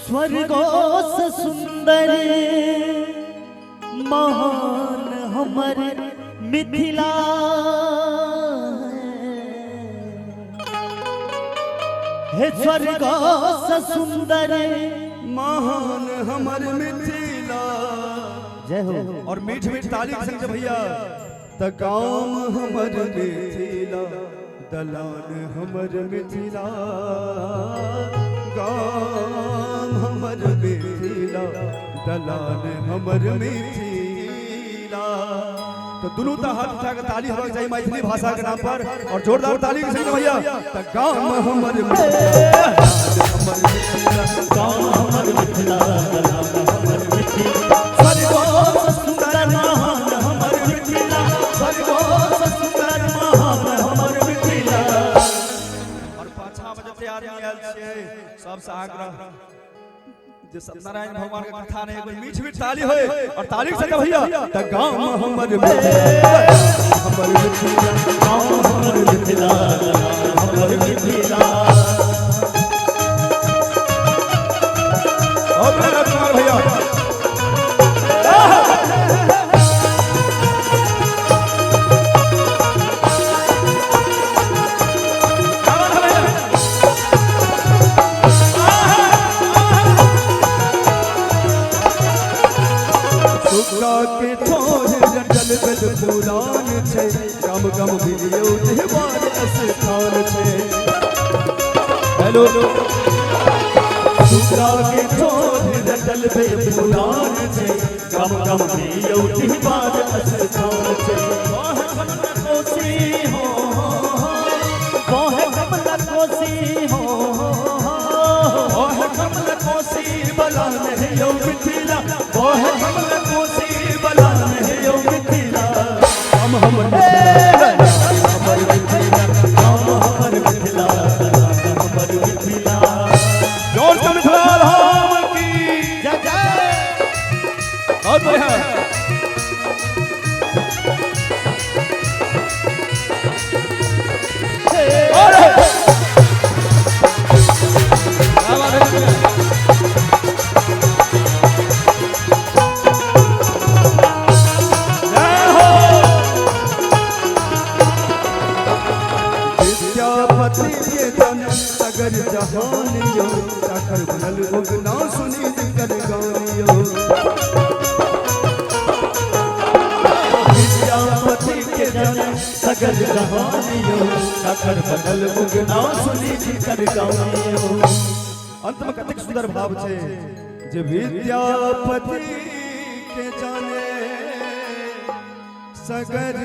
स्वर्गों से सुंदर महान हमर मिथिला है। स्वर्गों से सुंदर महान हमर मिथिला। जय हो। और मीठ मीठ ताली के संग भैया त काम हमर मिथिला दलान हमर मिथिला काम हमर मिथिला दलान हमर मिथिला। तो दोनों हाथ उठा के ताली होनी चाहिए मैथिली भाषा के नाम पर और जोरदार ताली के संग भैया त काम हमर मिथिला काम हमर मिथिला दलान हमर मिथिला। स्वर्गों से सुंदर महान हमर मिथिला स्वर्गों से सुंदर महान हमर मिथिला। और पाछा बजे तैयार आयल छे सबसे आग्रह जे सत्यनारायण भगवान के कथा ने एगो मीठ मीठ ताली होय और ताली से भैया त गाम हमर मिथिला हमर मिथिला गाम हमर मिथिला हमर मिथिला। और कुमार भैया के ठोर जंगल बेद पुरान छे गम गम भिलियो देवार स्थान छे। हेलो सुखा के ठोर जंगल बेद पुरान छे गम गम भिलियो देवार स्थान छे। वाह कमला कोसी हो वाह कमला कोसी हो वाह कमला कोसी बलान है यो मिथिला वाह कमला कोसी बलान है यो मिथिला। हम हमर हमर मिथिला गाम हमर मिथिला हमर मिथिला। जोर से मिथिला धाम की जय जय। और बढ़िया सगर जहान यो साखर बनल उगना सुनी कर गानियो। विद्यापति के जन सगर जहान यो साखर बनल उगना सुनी कर गानियो। अंत में कतेक सुंदर भाव छे जे विद्यापति के जाने सगर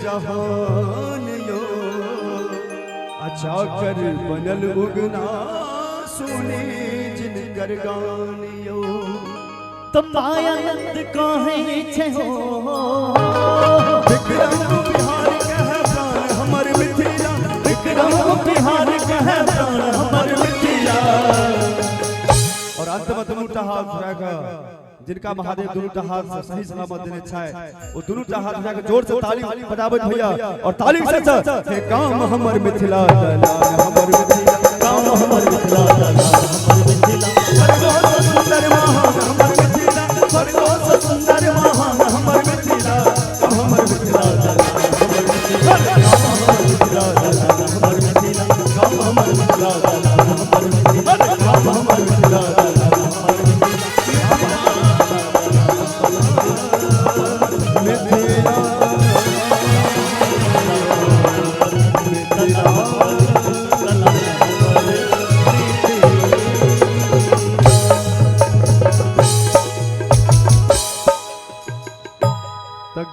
जहान यो चाकर बनल उगना सुनी जिनकर गानियो। तुम आनंद कहे छे हो विक्रम बिहार कह प्राण हमर मिथिला विक्रम बिहार कह प्राण हमर मिथिला। और अंत में दुनूटा हाथ उठाकर जिनका महादेव दुनूटा हाथ से सही सलामत देने चाहे वो दुनूटा हाथ उठाकर जोर से ताली बजावत भैया और ताली से हे काम हमर मिथिला दलान हमर मिथिला काम हमर मिथिला दलान हमर मिथिला। स्वर्गों से सुंदर महान हमर मिथिला स्वर्गों से सुंदर महान हमर मिथिला हमर मिथिला दलान हमर मिथिला हमर मिथिला काम हमर मिथिला दलान हमर मिथिला काम हमर मिथिला दलान हमर मिथिला।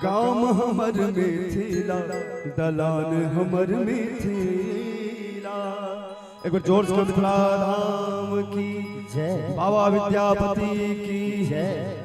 गाम हमर मिथिला दलान हमर मिथिला। एक बार जोर से मिथिला धाम की जय। बाबा विद्यापति की जय।